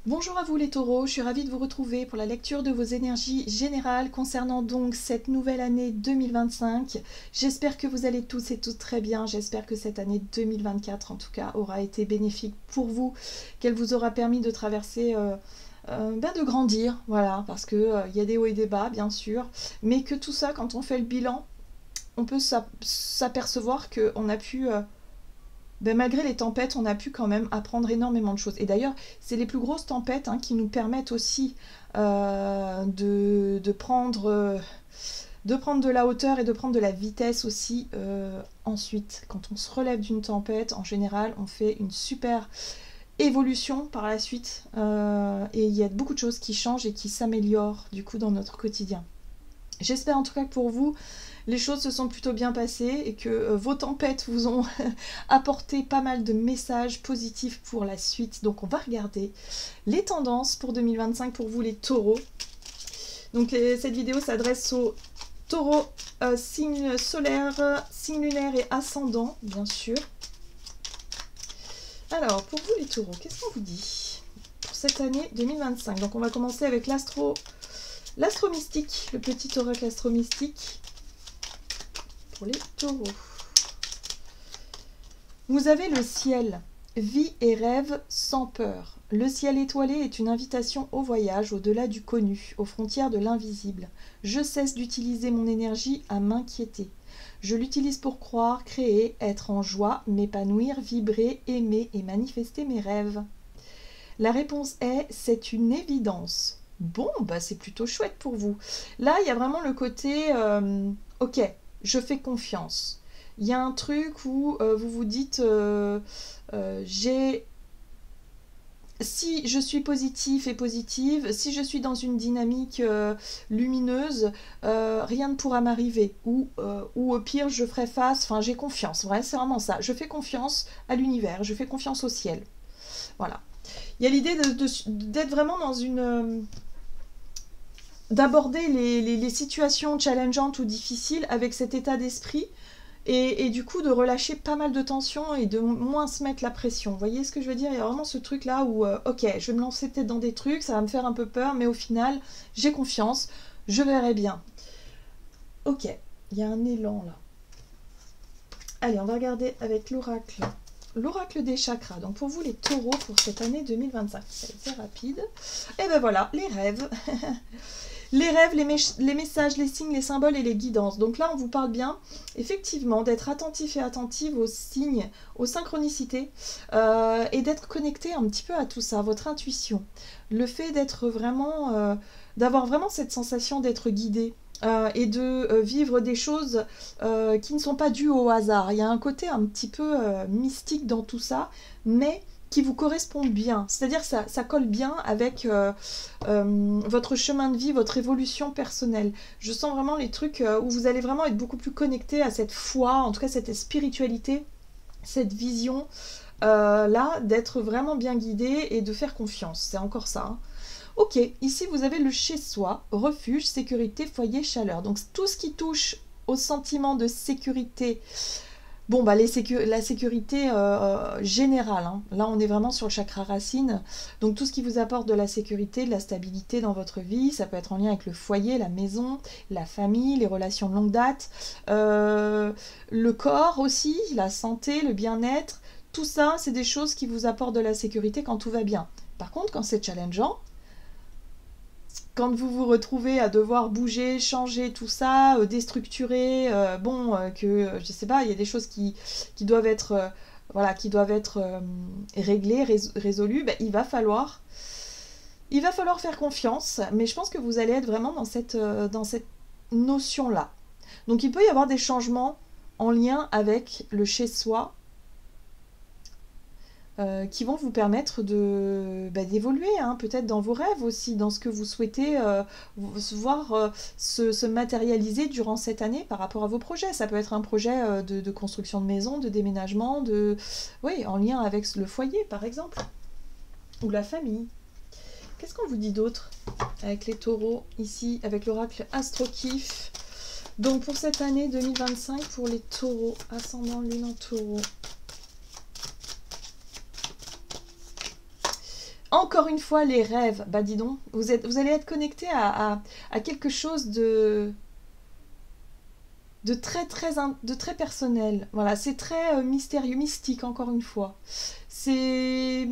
Bonjour à vous les taureaux, je suis ravie de vous retrouver pour la lecture de vos énergies générales concernant donc cette nouvelle année 2025. J'espère que vous allez tous et toutes très bien, j'espère que cette année 2024 en tout cas aura été bénéfique pour vous, qu'elle vous aura permis de traverser, de grandir, voilà, parce que y a des hauts et des bas bien sûr, mais que tout ça quand on fait le bilan, on peut s'apercevoir qu'on a pu... malgré les tempêtes, on a pu quand même apprendre énormément de choses. Et d'ailleurs, c'est les plus grosses tempêtes qui nous permettent aussi de prendre de la hauteur et de prendre de la vitesse aussi ensuite. Quand on se relève d'une tempête, en général, on fait une super évolution par la suite. Et il y a beaucoup de choses qui changent et qui s'améliorent du coup dans notre quotidien. J'espère en tout cas que pour vous, les choses se sont plutôt bien passées et que vos tempêtes vous ont apporté pas mal de messages positifs pour la suite. Donc on va regarder les tendances pour 2025 pour vous les taureaux. Donc cette vidéo s'adresse aux taureaux, signe solaire, signe lunaire et ascendant, bien sûr. Alors pour vous les taureaux, qu'est-ce qu'on vous dit pour cette année 2025? Donc on va commencer avec l'astro-mystique, le petit oracle astro-mystique. Les taureaux. Vous avez le ciel, vie et rêve sans peur. Le ciel étoilé est une invitation au voyage au-delà du connu, aux frontières de l'invisible. Je cesse d'utiliser mon énergie à m'inquiéter. Je l'utilise pour croire, créer, être en joie, m'épanouir, vibrer, aimer et manifester mes rêves. La réponse est, c'est une évidence. Bon, bah c'est plutôt chouette pour vous. Là, il y a vraiment le côté, ok, je fais confiance. Il y a un truc où vous vous dites, si je suis positif et positive, si je suis dans une dynamique lumineuse, rien ne pourra m'arriver. Ou au pire, je ferai face, enfin j'ai confiance. Ouais, c'est vraiment ça. Je fais confiance à l'univers, je fais confiance au ciel. Voilà. Il y a l'idée d'être vraiment dans une... d'aborder les situations challengeantes ou difficiles avec cet état d'esprit et du coup de relâcher pas mal de tension et de moins se mettre la pression. Vous voyez ce que je veux dire? Il y a vraiment ce truc là où ok, je vais me lancer peut-être dans des trucs, ça va me faire un peu peur, mais au final j'ai confiance, je verrai bien. Ok, il y a un élan là. Allez, on va regarder avec l'oracle. L'oracle des chakras. Donc pour vous les taureaux pour cette année 2025. C'est rapide. Et ben voilà, les rêves. Les rêves, les messages, les signes, les symboles et les guidances. Donc là, on vous parle bien, effectivement, d'être attentif et attentive aux signes, aux synchronicités, et d'être connecté un petit peu à tout ça, votre intuition. Le fait d'être vraiment, d'avoir vraiment cette sensation d'être guidé. Et de vivre des choses qui ne sont pas dues au hasard. Il y a un côté un petit peu mystique dans tout ça, mais qui vous correspondent bien. C'est-à-dire que ça colle bien avec votre chemin de vie, votre évolution personnelle. Je sens vraiment les trucs où vous allez vraiment être beaucoup plus connecté à cette foi, en tout cas cette spiritualité, cette vision là, d'être vraiment bien guidé et de faire confiance. C'est encore ça. Hein. Ok, ici vous avez le chez-soi, refuge, sécurité, foyer, chaleur. Donc tout ce qui touche au sentiment de sécurité. Bon, bah la sécurité générale, hein. Là on est vraiment sur le chakra racine, donc tout ce qui vous apporte de la sécurité, de la stabilité dans votre vie, ça peut être en lien avec le foyer, la maison, la famille, les relations de longue date, le corps aussi, la santé, le bien-être, tout ça c'est des choses qui vous apportent de la sécurité quand tout va bien. Par contre quand c'est challengeant, quand vous vous retrouvez à devoir bouger, changer tout ça, déstructurer, je sais pas, il y a des choses qui doivent être, réglées, résolues, ben, il va falloir faire confiance, mais je pense que vous allez être vraiment dans cette notion-là. Donc il peut y avoir des changements en lien avec le chez-soi, qui vont vous permettre d'évoluer, hein, peut-être dans vos rêves aussi, dans ce que vous souhaitez voir se matérialiser durant cette année par rapport à vos projets. Ça peut être un projet de construction de maison, de déménagement, en lien avec le foyer par exemple, ou la famille. Qu'est-ce qu'on vous dit d'autre avec les taureaux ici, avec l'oracle Astro-Kiff? Donc pour cette année 2025, pour les taureaux, ascendant lune en taureau. Encore une fois, les rêves, bah dis donc, vous allez être connecté à quelque chose de très personnel. Voilà, c'est très mystérieux, mystique, encore une fois. C'est...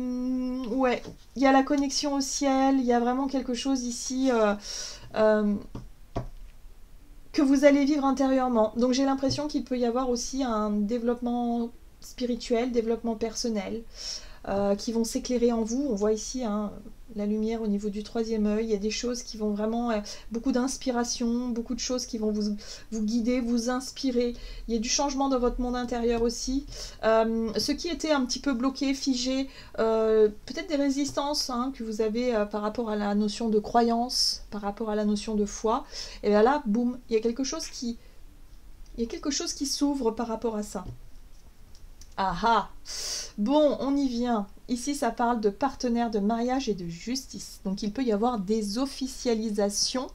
ouais, il y a la connexion au ciel, il y a vraiment quelque chose ici euh, que vous allez vivre intérieurement. Donc j'ai l'impression qu'il peut y avoir aussi un développement spirituel, développement personnel, qui vont s'éclairer en vous. On voit ici hein, la lumière au niveau du troisième œil. Il y a des choses qui vont vraiment... beaucoup d'inspiration, beaucoup de choses qui vont vous guider, vous inspirer. Il y a du changement dans votre monde intérieur aussi. Ce qui était un petit peu bloqué, figé, peut-être des résistances hein, que vous avez par rapport à la notion de croyance, par rapport à la notion de foi. Et bien là, boum, il y a quelque chose qui... il y a quelque chose qui s'ouvre par rapport à ça. Ah ah. Bon, on y vient. Ici, ça parle de partenaires, de mariage et de justice. Donc, il peut y avoir des officialisations.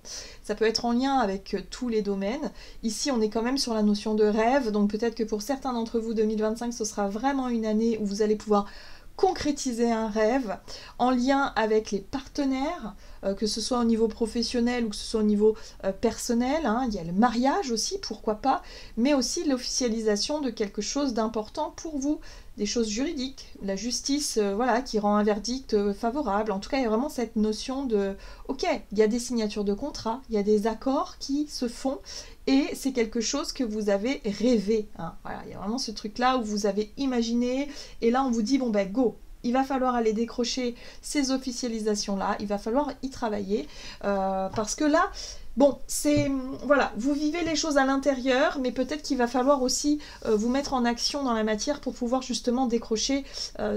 Ça peut être en lien avec tous les domaines. Ici, on est quand même sur la notion de rêve. Donc, peut-être que pour certains d'entre vous, 2025, ce sera vraiment une année où vous allez pouvoir concrétiser un rêve en lien avec les partenaires, que ce soit au niveau professionnel ou que ce soit au niveau personnel. Hein. Il y a le mariage aussi, pourquoi pas, mais aussi l'officialisation de quelque chose d'important pour vous, des choses juridiques, la justice voilà, qui rend un verdict favorable. En tout cas, il y a vraiment cette notion de ok, il y a des signatures de contrats, il y a des accords qui se font et c'est quelque chose que vous avez rêvé. Hein. Voilà, il y a vraiment ce truc-là où vous avez imaginé et là on vous dit bon ben go, il va falloir aller décrocher ces officialisations-là, il va falloir y travailler parce que là, bon, c'est... voilà, vous vivez les choses à l'intérieur, mais peut-être qu'il va falloir aussi vous mettre en action dans la matière pour pouvoir justement décrocher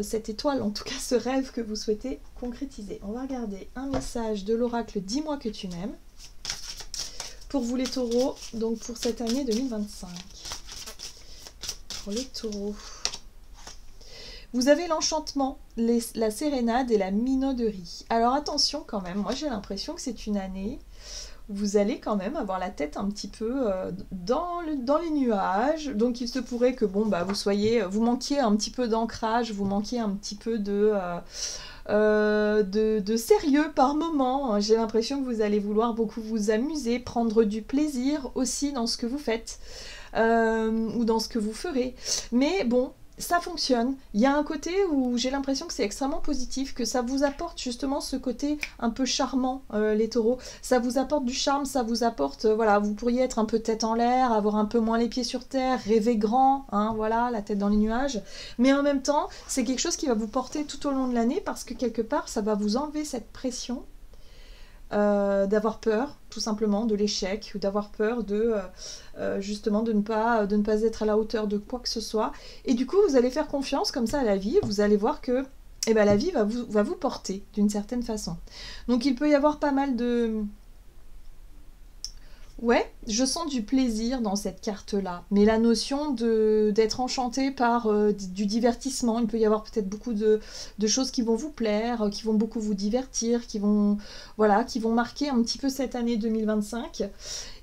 cette étoile, en tout cas ce rêve que vous souhaitez concrétiser. On va regarder un message de l'oracle « Dis-moi que tu m'aimes » pour vous les taureaux, donc pour cette année 2025. Pour les taureaux. Vous avez l'enchantement, la sérénade et la minauderie. Alors attention quand même, moi j'ai l'impression que c'est une année où vous allez quand même avoir la tête un petit peu dans les nuages. Donc il se pourrait que bon bah vous manquiez un petit peu d'ancrage, vous manquiez un petit peu de sérieux par moment. J'ai l'impression que vous allez vouloir beaucoup vous amuser, prendre du plaisir aussi dans ce que vous faites ou dans ce que vous ferez. Mais bon, ça fonctionne. Il y a un côté où j'ai l'impression que c'est extrêmement positif, que ça vous apporte justement ce côté un peu charmant, les taureaux. Ça vous apporte du charme, ça vous apporte, voilà, vous pourriez être un peu tête en l'air, avoir un peu moins les pieds sur terre, rêver grand, hein, voilà, la tête dans les nuages. Mais en même temps, c'est quelque chose qui va vous porter tout au long de l'année parce que quelque part, ça va vous enlever cette pression d'avoir peur, tout simplement, de l'échec, ou d'avoir peur de justement de ne pas être à la hauteur de quoi que ce soit. Et du coup, vous allez faire confiance comme ça à la vie, vous allez voir que eh ben, la vie va vous porter d'une certaine façon. Donc il peut y avoir pas mal de... Ouais, je sens du plaisir dans cette carte-là, mais la notion d'être enchanté par du divertissement, il peut y avoir peut-être beaucoup de choses qui vont vous plaire, qui vont beaucoup vous divertir, qui vont marquer un petit peu cette année 2025.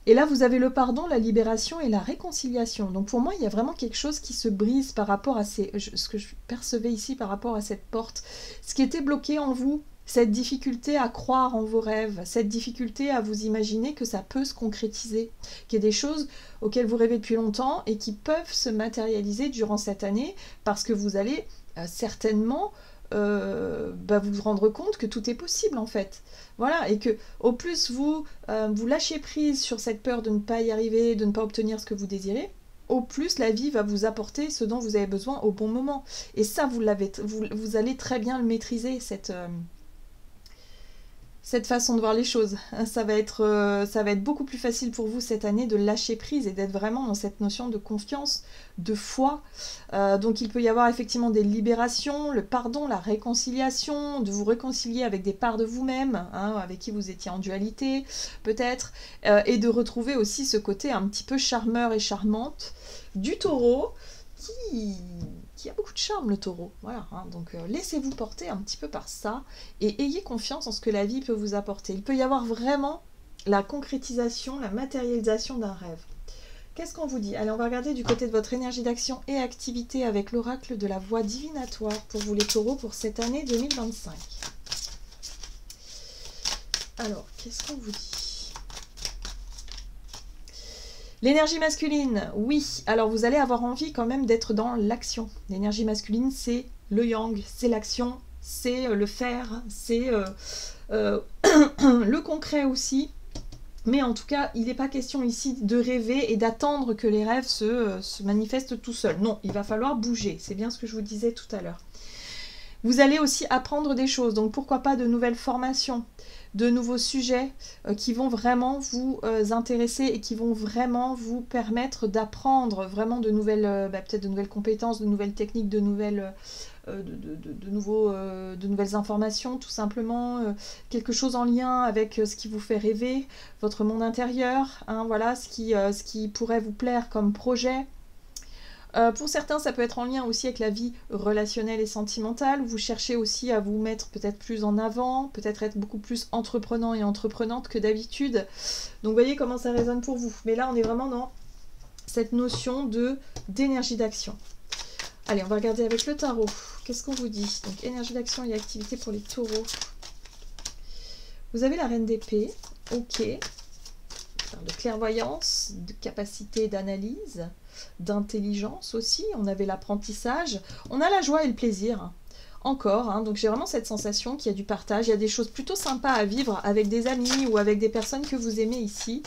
Et là, vous avez le pardon, la libération et la réconciliation. Donc pour moi, il y a vraiment quelque chose qui se brise par rapport à ce que je percevais ici par rapport à cette porte. Ce qui était bloqué en vous, cette difficulté à croire en vos rêves, cette difficulté à vous imaginer que ça peut se concrétiser, qu'il y a des choses auxquelles vous rêvez depuis longtemps et qui peuvent se matérialiser durant cette année parce que vous allez certainement vous rendre compte que tout est possible en fait. Voilà, et que au plus vous lâchez prise sur cette peur de ne pas y arriver, de ne pas obtenir ce que vous désirez, au plus la vie va vous apporter ce dont vous avez besoin au bon moment. Et ça, vous allez très bien le maîtriser, cette façon de voir les choses. Ça va être beaucoup plus facile pour vous cette année de lâcher prise et d'être vraiment dans cette notion de confiance, de foi. Donc il peut y avoir effectivement des libérations, le pardon, la réconciliation, de vous réconcilier avec des parts de vous-même, hein, avec qui vous étiez en dualité peut-être, et de retrouver aussi ce côté un petit peu charmeur et charmante du taureau qui a beaucoup de charme, le taureau. Voilà, hein. Donc laissez-vous porter un petit peu par ça et ayez confiance en ce que la vie peut vous apporter. Il peut y avoir vraiment la concrétisation, la matérialisation d'un rêve. Qu'est-ce qu'on vous dit? Allez, on va regarder du côté de votre énergie d'action et activité avec l'oracle de la voix divinatoire pour vous les taureaux pour cette année 2025. Alors, qu'est-ce qu'on vous dit? L'énergie masculine, oui. Alors, vous allez avoir envie quand même d'être dans l'action. L'énergie masculine, c'est le yang, c'est l'action, c'est le faire, c'est le concret aussi. Mais en tout cas, il n'est pas question ici de rêver et d'attendre que les rêves se manifestent tout seuls. Non, il va falloir bouger. C'est bien ce que je vous disais tout à l'heure. Vous allez aussi apprendre des choses, donc pourquoi pas de nouvelles formations, de nouveaux sujets qui vont vraiment vous intéresser et qui vont vraiment vous permettre d'apprendre vraiment de nouvelles, peut-être de nouvelles compétences, de nouvelles techniques, de nouvelles informations, tout simplement, quelque chose en lien avec ce qui vous fait rêver, votre monde intérieur, hein, voilà, ce qui pourrait vous plaire comme projet. Pour certains, ça peut être en lien aussi avec la vie relationnelle et sentimentale. Vous cherchez aussi à vous mettre peut-être plus en avant, peut-être être beaucoup plus entreprenant et entreprenante que d'habitude. Donc, vous voyez comment ça résonne pour vous. Mais là, on est vraiment dans cette notion d'énergie d'action. Allez, on va regarder avec le tarot. Qu'est-ce qu'on vous dit? Donc, énergie d'action et activité pour les taureaux. Vous avez la reine d'épée. Ok. On parle de clairvoyance, de capacité d'analyse, d'intelligence aussi. On avait l'apprentissage. On a la joie et le plaisir. Encore, hein. Donc j'ai vraiment cette sensation qu'il y a du partage. Il y a des choses plutôt sympas à vivre avec des amis ou avec des personnes que vous aimez ici.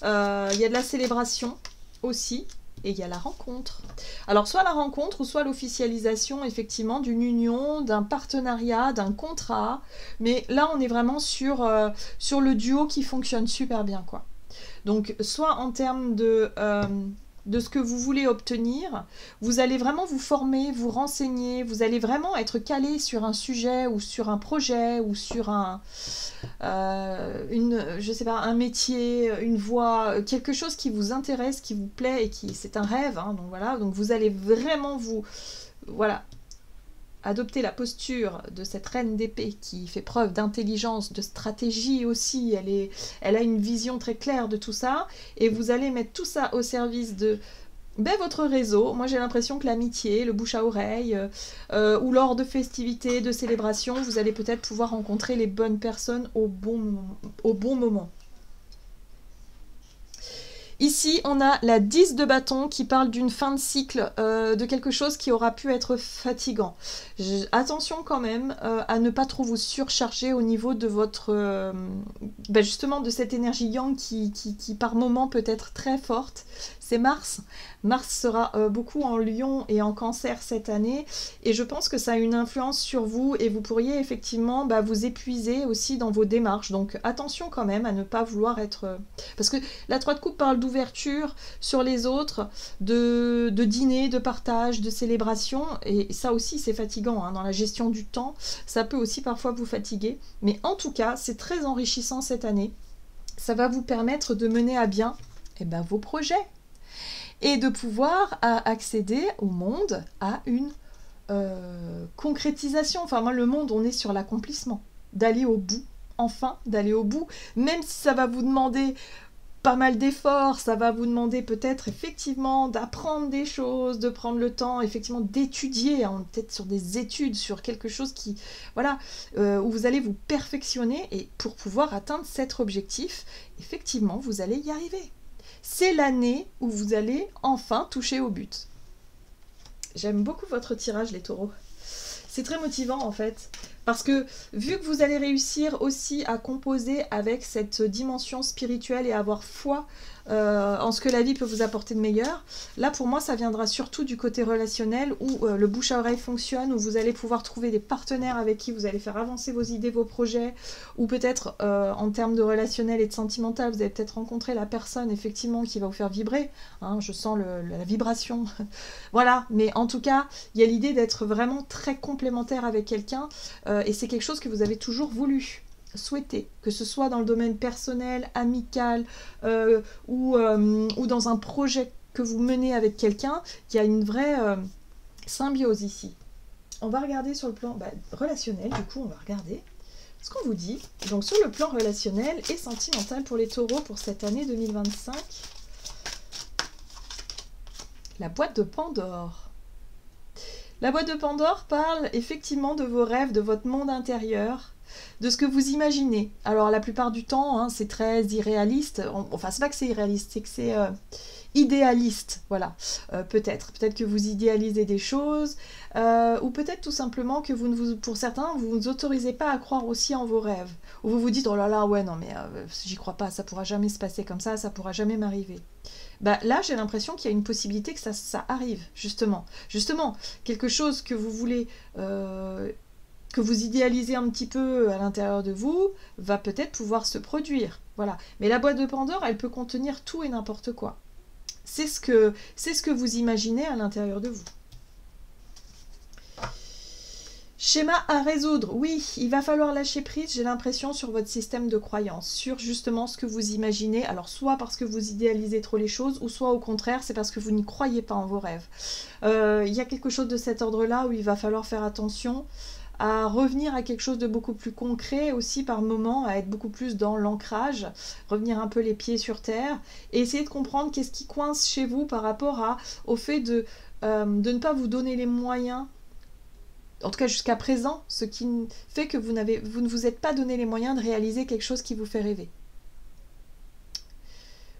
Il y a de la célébration aussi. Et il y a la rencontre. Alors, soit la rencontre, ou soit l'officialisation, effectivement, d'une union, d'un partenariat, d'un contrat. Mais là, on est vraiment sur le duo qui fonctionne super bien, quoi. Donc, soit en termes de ce que vous voulez obtenir, vous allez vraiment vous former, vous renseigner, vous allez vraiment être calé sur un sujet ou sur un projet ou sur je sais pas, un métier, une voie, quelque chose qui vous intéresse, qui vous plaît et c'est un rêve, hein, donc voilà, donc vous allez vraiment adopter la posture de cette reine d'épée qui fait preuve d'intelligence, de stratégie aussi, elle a une vision très claire de tout ça, et vous allez mettre tout ça au service de votre réseau. Moi j'ai l'impression que l'amitié, le bouche à oreille, ou lors de festivités, de célébrations, vous allez peut-être pouvoir rencontrer les bonnes personnes au bon moment. Ici, on a la 10 de bâton qui parle d'une fin de cycle, de quelque chose qui aura pu être fatigant. Attention quand même à ne pas trop vous surcharger au niveau de votre... justement de cette énergie yang qui par moment peut être très forte. C'est Mars. Mars sera beaucoup en Lion et en Cancer cette année, et je pense que ça a une influence sur vous et vous pourriez effectivement vous épuiser aussi dans vos démarches. Donc attention quand même à ne pas vouloir être... Parce que la 3 de coupe parle d'ouverture sur les autres, de dîner, de partage, de célébration, et ça aussi c'est fatigant, hein, dans la gestion du temps, ça peut aussi parfois vous fatiguer, mais en tout cas c'est très enrichissant cette année. Ça va vous permettre de mener à bien vos projets, et de pouvoir accéder au monde à une concrétisation. Enfin, moi, le monde, on est sur l'accomplissement, d'aller au bout, enfin, d'aller au bout, même si ça va vous demander pas mal d'efforts, ça va vous demander peut-être effectivement d'apprendre des choses, de prendre le temps effectivement d'étudier, hein, peut-être sur des études, sur quelque chose qui, voilà, où vous allez vous perfectionner, et pour pouvoir atteindre cet objectif, effectivement, vous allez y arriver. C'est l'année où vous allez enfin toucher au but. J'aime beaucoup votre tirage, les taureaux. C'est très motivant en fait, parce que vu que vous allez réussir aussi à composer avec cette dimension spirituelle et avoir foi en ce que la vie peut vous apporter de meilleur, là pour moi ça viendra surtout du côté relationnel où le bouche à oreille fonctionne, où vous allez pouvoir trouver des partenaires avec qui vous allez faire avancer vos idées, vos projets, ou peut-être en termes de relationnel et de sentimental, vous allez peut-être rencontrer la personne effectivement qui va vous faire vibrer, hein, je sens la vibration, voilà, mais en tout cas il y a l'idée d'être vraiment très complémentaire avec quelqu'un, et c'est quelque chose que vous avez toujours voulu, souhaité, que ce soit dans le domaine personnel, amical, ou dans un projet que vous menez avec quelqu'un, il y a une vraie symbiose ici. On va regarder sur le plan relationnel, du coup on va regarder ce qu'on vous dit. Donc sur le plan relationnel et sentimental pour les taureaux pour cette année 2025, la boîte de Pandore. La boîte de Pandore parle effectivement de vos rêves, de votre monde intérieur, de ce que vous imaginez. Alors la plupart du temps, hein, c'est très irréaliste. Enfin, c'est pas que c'est irréaliste, c'est que c'est idéaliste. Voilà, peut-être. Peut-être que vous idéalisez des choses, ou peut-être tout simplement que pour certains, vous ne vous autorisez pas à croire aussi en vos rêves. Ou vous vous dites, oh là là, ouais, non, mais j'y crois pas, ça pourra jamais se passer comme ça pourra jamais m'arriver. Bah, là, j'ai l'impression qu'il y a une possibilité que ça arrive, justement. Justement, quelque chose que vous voulez, que vous idéalisez un petit peu à l'intérieur de vous, va peut-être pouvoir se produire. Voilà. Mais la boîte de Pandore, elle peut contenir tout et n'importe quoi. C'est ce que vous imaginez à l'intérieur de vous. Schéma à résoudre. Oui, il va falloir lâcher prise, j'ai l'impression, sur votre système de croyance, sur justement ce que vous imaginez. Alors, soit parce que vous idéalisez trop les choses, ou soit au contraire, c'est parce que vous n'y croyez pas en vos rêves. Il y a quelque chose de cet ordre-là où il va falloir faire attention à revenir à quelque chose de beaucoup plus concret aussi par moment, à être beaucoup plus dans l'ancrage, revenir un peu les pieds sur terre, et essayer de comprendre qu'est-ce qui coince chez vous par rapport au fait de ne pas vous donner les moyens, en tout cas jusqu'à présent, ce qui fait que vous ne vous êtes pas donné les moyens de réaliser quelque chose qui vous fait rêver.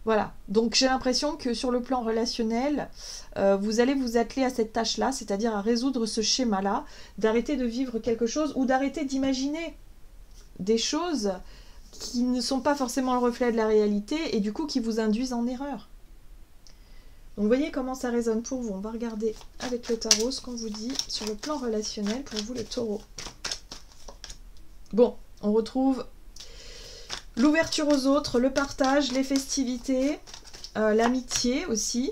Voilà, donc j'ai l'impression que sur le plan relationnel, vous allez vous atteler à cette tâche-là, c'est-à-dire à résoudre ce schéma-là, d'arrêter de vivre quelque chose ou d'arrêter d'imaginer des choses qui ne sont pas forcément le reflet de la réalité et du coup qui vous induisent en erreur. Donc vous voyez comment ça résonne pour vous. On va regarder avec le tarot ce qu'on vous dit sur le plan relationnel pour vous, le taureau. Bon, on retrouve l'ouverture aux autres, le partage, les festivités, l'amitié aussi.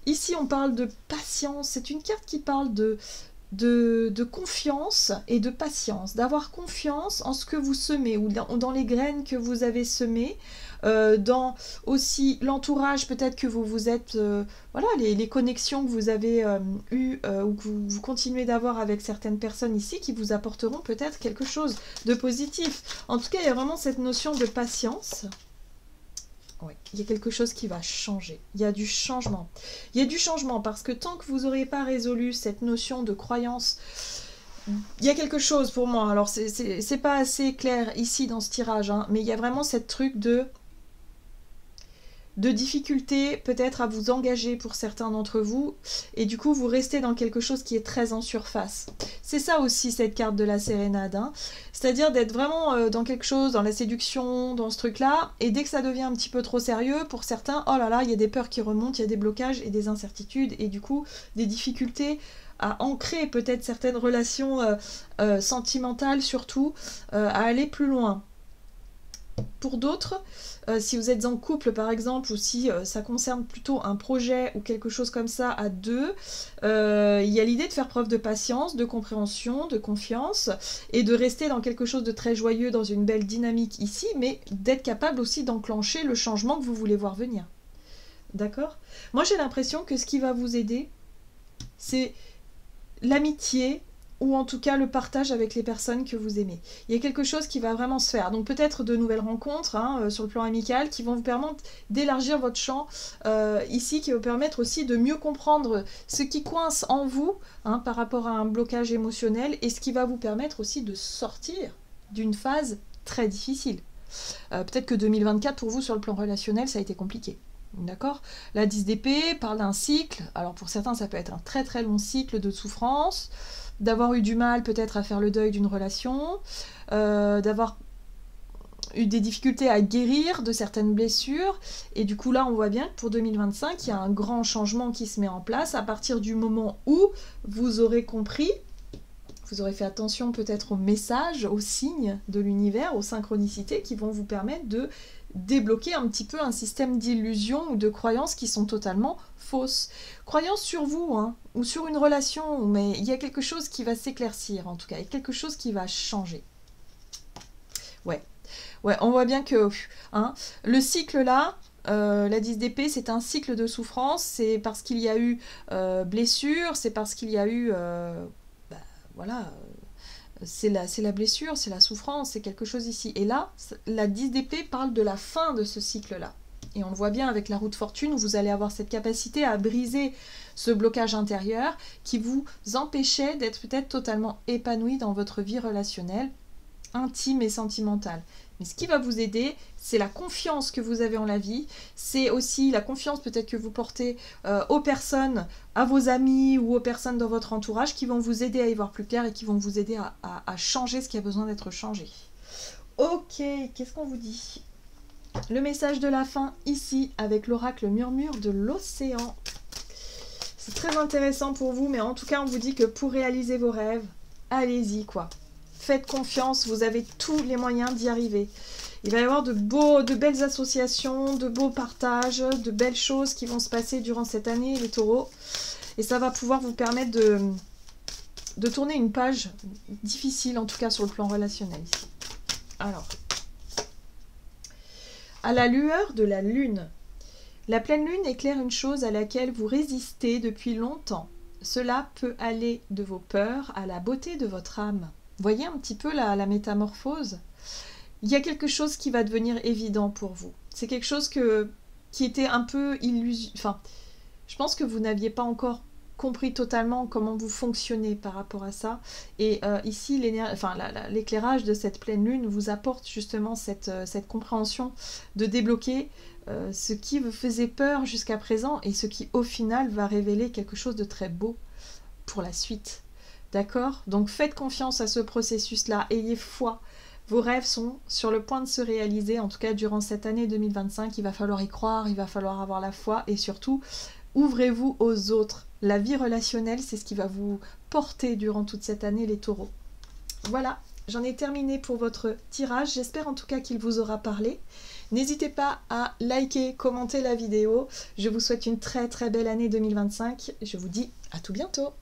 Ici, on parle de patience. C'est une carte qui parle de confiance et de patience, d'avoir confiance en ce que vous semez ou dans les graines que vous avez semées, dans aussi l'entourage peut-être que vous êtes, voilà, les connexions que vous avez eues ou que vous continuez d'avoir avec certaines personnes ici qui vous apporteront peut-être quelque chose de positif. En tout cas, il y a vraiment cette notion de patience. Oui, il y a quelque chose qui va changer. Il y a du changement. Il y a du changement parce que tant que vous n'aurez pas résolu cette notion de croyance, il y a quelque chose pour moi. Alors, c'est pas assez clair ici dans ce tirage, hein, mais il y a vraiment cette truc de difficulté peut-être à vous engager pour certains d'entre vous, et du coup vous restez dans quelque chose qui est très en surface. C'est ça aussi cette carte de la sérénade, hein. C'est-à-dire d'être vraiment dans quelque chose, dans la séduction, dans ce truc-là, et dès que ça devient un petit peu trop sérieux, pour certains, oh là là, il y a des peurs qui remontent, il y a des blocages et des incertitudes, et du coup des difficultés à ancrer peut-être certaines relations sentimentales surtout, à aller plus loin. Pour d'autres, si vous êtes en couple par exemple, ou si ça concerne plutôt un projet ou quelque chose comme ça à deux, il y a l'idée de faire preuve de patience, de compréhension, de confiance, et de rester dans quelque chose de très joyeux, dans une belle dynamique ici, mais d'être capable aussi d'enclencher le changement que vous voulez voir venir. D'accord ? Moi j'ai l'impression que ce qui va vous aider, c'est l'amitié, ou en tout cas le partage avec les personnes que vous aimez. Il y a quelque chose qui va vraiment se faire. Donc peut-être de nouvelles rencontres sur le plan amical qui vont vous permettre d'élargir votre champ ici, qui va vous permettre aussi de mieux comprendre ce qui coince en vous par rapport à un blocage émotionnel, et ce qui va vous permettre aussi de sortir d'une phase très difficile. Peut-être que 2024 pour vous sur le plan relationnel ça a été compliqué. D'accord ? La 10 d'épée parle d'un cycle. Alors pour certains ça peut être un très très long cycle de souffrance, d'avoir eu du mal peut-être à faire le deuil d'une relation, d'avoir eu des difficultés à guérir de certaines blessures, et du coup là on voit bien que pour 2025 il y a un grand changement qui se met en place à partir du moment où vous aurez compris, vous aurez fait attention peut-être aux messages, aux signes de l'univers, aux synchronicités qui vont vous permettre de débloquer un petit peu un système d'illusions ou de croyances qui sont totalement fausses. Croyances sur vous, ou sur une relation, mais il y a quelque chose qui va s'éclaircir en tout cas, il y a quelque chose qui va changer. Ouais, on voit bien que le cycle là, la 10 d'épée, c'est un cycle de souffrance, c'est parce qu'il y a eu blessure, c'est parce qu'il y a eu... voilà... c'est la blessure, c'est la souffrance, c'est quelque chose ici. Et là, la 10 d'épée parle de la fin de ce cycle-là. Et on le voit bien avec la roue de fortune, où vous allez avoir cette capacité à briser ce blocage intérieur qui vous empêchait d'être peut-être totalement épanoui dans votre vie relationnelle. intime et sentimentale. Mais ce qui va vous aider, c'est la confiance que vous avez en la vie, c'est aussi la confiance peut-être que vous portez aux personnes, à vos amis ou aux personnes dans votre entourage qui vont vous aider à y voir plus clair et qui vont vous aider à changer ce qui a besoin d'être changé. Ok, qu'est-ce qu'on vous dit? Le message de la fin ici avec l'oracle murmure de l'océan. C'est très intéressant pour vous, mais en tout cas on vous dit que pour réaliser vos rêves, allez-y quoi. Faites confiance, vous avez tous les moyens d'y arriver. Il va y avoir de belles associations, de beaux partages, de belles choses qui vont se passer durant cette année, les taureaux. Et ça va pouvoir vous permettre de tourner une page difficile, en tout cas sur le plan relationnel ici. Alors, à la lueur de la lune. La pleine lune éclaire une chose à laquelle vous résistez depuis longtemps. Cela peut aller de vos peurs à la beauté de votre âme. Voyez un petit peu la métamorphose. Il y a quelque chose qui va devenir évident pour vous. C'est quelque chose qui était un peu illusion. Enfin, je pense que vous n'aviez pas encore compris totalement comment vous fonctionnez par rapport à ça. Et ici, l'éclairage de cette pleine lune vous apporte justement cette compréhension de débloquer ce qui vous faisait peur jusqu'à présent et ce qui au final va révéler quelque chose de très beau pour la suite. D'accord? Donc faites confiance à ce processus-là, ayez foi. Vos rêves sont sur le point de se réaliser, en tout cas durant cette année 2025. Il va falloir y croire, il va falloir avoir la foi et surtout, ouvrez-vous aux autres. La vie relationnelle, c'est ce qui va vous porter durant toute cette année, les taureaux. Voilà, j'en ai terminé pour votre tirage. J'espère en tout cas qu'il vous aura parlé. N'hésitez pas à liker, commenter la vidéo. Je vous souhaite une très très belle année 2025. Je vous dis à tout bientôt.